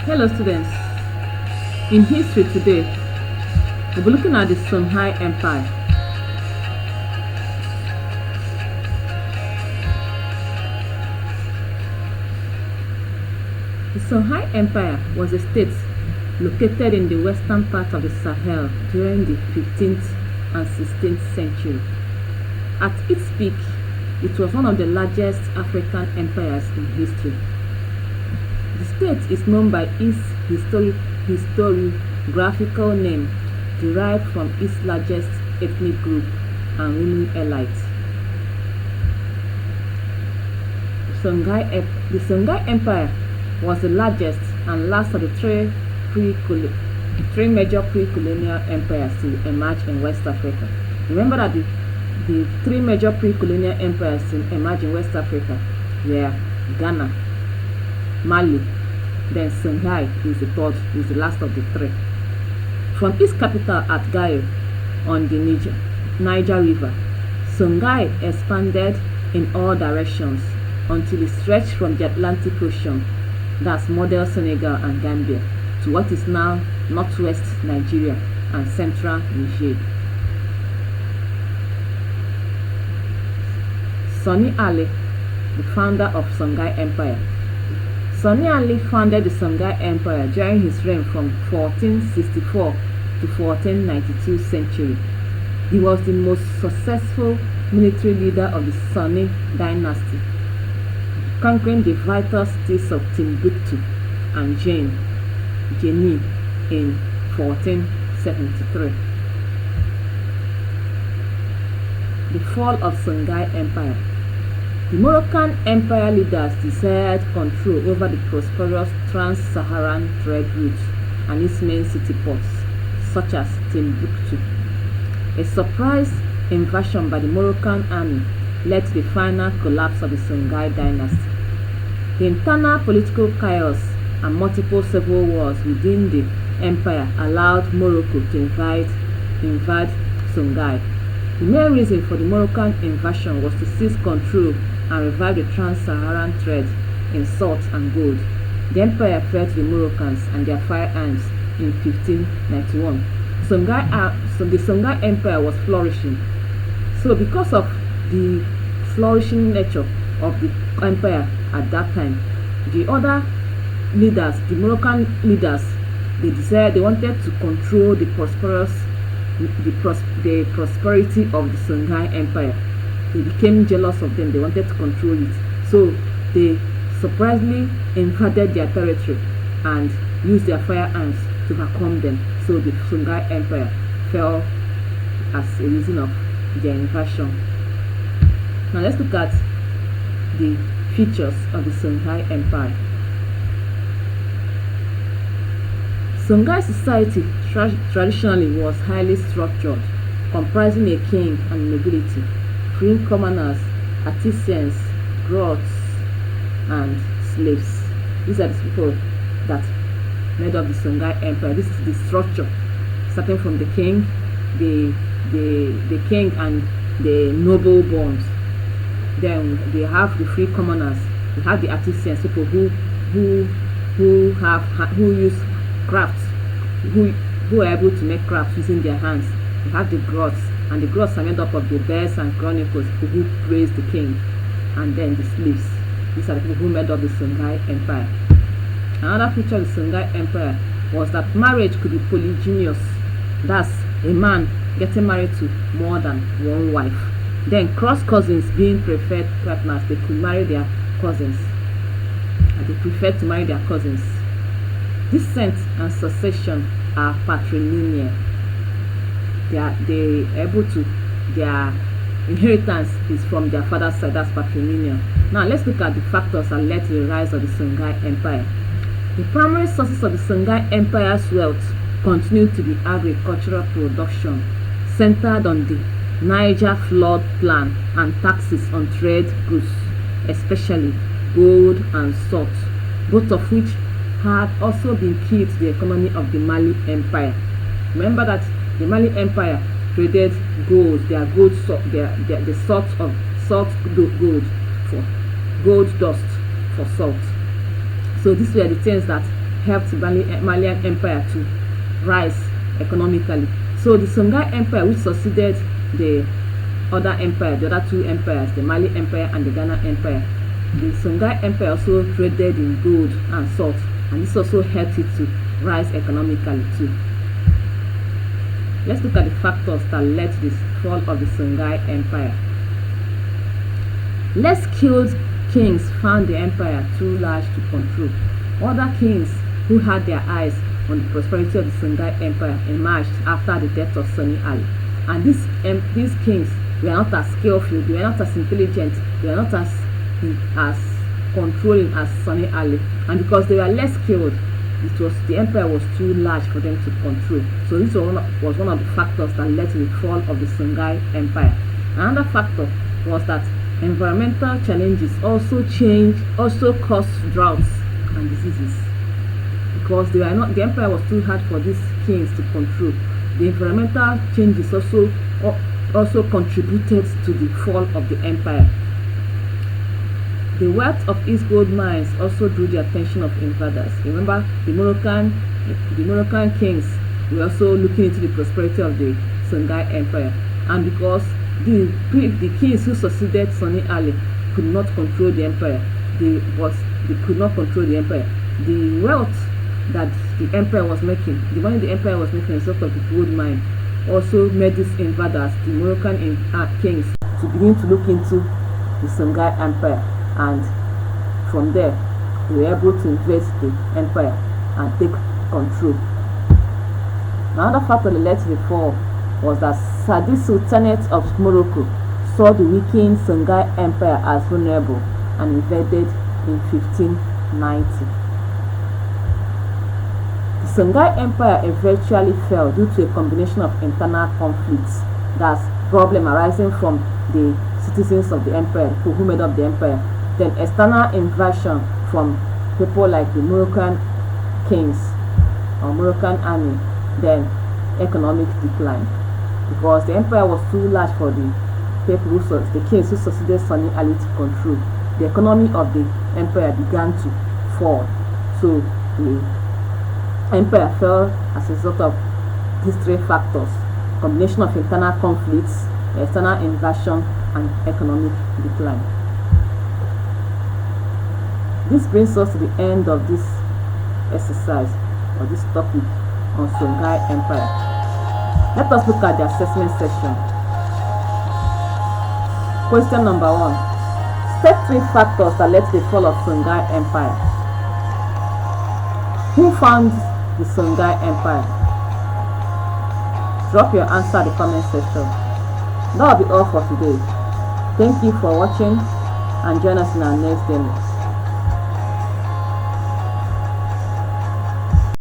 Hello students, in history today, we'll be looking at the Songhai Empire. The Songhai Empire was a state located in the western part of the Sahel during the 15th and 16th century. At its peak, it was one of the largest African empires in history. The state is known by its historiographical name, derived from its largest ethnic group and ruling elite. The Songhai Empire was the largest and last of the three major pre-colonial empires to emerge in West Africa. Remember that the three major pre-colonial empires to emerge in West Africa were Ghana, Mali, then Songhai is the last of the three. From its capital at Gayo on the Niger River, Songhai expanded in all directions until it stretched from the Atlantic Ocean, that's modern Senegal and Gambia, to what is now northwest Nigeria and central Niger. Sani Ali, the founder of Songhai Empire. Sani Ali founded the Songhai Empire during his reign from 1464 to 1492 century. He was the most successful military leader of the Sani dynasty, conquering the vital cities of Timbuktu and Jeni in 1473. The fall of Songhai Empire. The Moroccan Empire leaders desired control over the prosperous trans-Saharan trade routes and its main city ports, such as Timbuktu. A surprise invasion by the Moroccan army led to the final collapse of the Songhai dynasty. The internal political chaos and multiple civil wars within the empire allowed Morocco to invade Songhai. The main reason for the Moroccan invasion was to seize control and revive the trans-Saharan trade in salt and gold. The empire fell to the Moroccans and their firearms in 1591. The Songhai Empire was flourishing. So because of the flourishing nature of the empire at that time, the other leaders, the Moroccan leaders, they wanted to control the prosperity of the Songhai Empire. They became jealous of them. They wanted to control it. So they surprisingly invaded their territory and used their firearms to overcome them. So the Songhai Empire fell as a reason of their invasion. Now let's look at the features of the Songhai Empire. Songhai society traditionally was highly structured, comprising a king and nobility, free commoners, artisans, griots, and slaves. These are the people that made up the Songhai Empire. This is the structure, starting from the king, the king and the noble borns. Then they have the free commoners. We have the artisans, people who use crafts, who are able to make crafts using their hands. We have the griots, and the griots are made up of the bears and chronicles, people who praise the king, and then the slaves. These are the people who made up the Songhai Empire. Another feature of the Songhai Empire was that marriage could be polygynous. That's a man getting married to more than one wife. Then cross cousins being preferred partners, they could marry their cousins. And they preferred to marry their cousins. Descent and succession are patrilineal. Their inheritance is from their father's side, that's patrilineal. Now let's look at the factors that led to the rise of the Songhai Empire. The primary sources of the Songhai Empire's wealth continued to be agricultural production, centered on the Niger flood plan and taxes on trade goods, especially gold and salt, both of which had also been key to the economy of the Mali Empire. Remember that the Mali Empire traded gold, the salt gold for gold dust for salt. So these were the things that helped Malian Empire to rise economically. So the Songhai Empire, which succeeded the other empire, the other two empires, the Mali Empire and the Ghana Empire, the Songhai Empire also traded in gold and salt, and this also helped it to rise economically too. Let's look at the factors that led to the fall of the Songhai Empire. Less skilled kings found the empire too large to control. Other kings who had their eyes on the prosperity of the Songhai Empire emerged after the death of Sonny Ali. And these kings were not as skillful, they were not as intelligent, they were not as controlling as Sonny Ali. And because they were less skilled, the empire was too large for them to control. So this was one of the factors that led to the fall of the Songhai Empire. Another factor was that environmental challenges also caused droughts and diseases. Because the empire was too hard for these kings to control. The environmental changes also contributed to the fall of the empire. The wealth of East gold mines also drew the attention of invaders. Remember, the Moroccan kings were also looking into the prosperity of the Songhai Empire, and because the kings who succeeded Sonny Ali could not control the empire, they could not control the empire. The wealth that the empire was making, the money the empire was making as a result of the gold mine, also made these invaders, the Moroccan kings, to begin to look into the Songhai Empire, and from there they were able to invade the empire and take control. Another factor that led to the fall was that Saadi Sultanate of Morocco saw the weakened Songhai Empire as vulnerable and invaded in 1590. The Songhai Empire eventually fell due to a combination of internal conflicts, that's problem arising from the citizens of the empire, people who made up the empire, then external invasion from people like the Moroccan kings or Moroccan army, then economic decline. Because the empire was too large for the kings who succeeded Sonny Ali to control, the economy of the empire began to fall. So the empire fell as a result of these three factors: combination of internal conflicts, external invasion, and economic decline. This brings us to the end of this exercise or this topic on Songhai Empire. Let us look at the assessment section. Question number 1. State 3 factors that led to the fall of Songhai Empire. Who found the Songhai Empire? Drop your answer in the comment section. That will be all for today. Thank you for watching and join us in our next demo.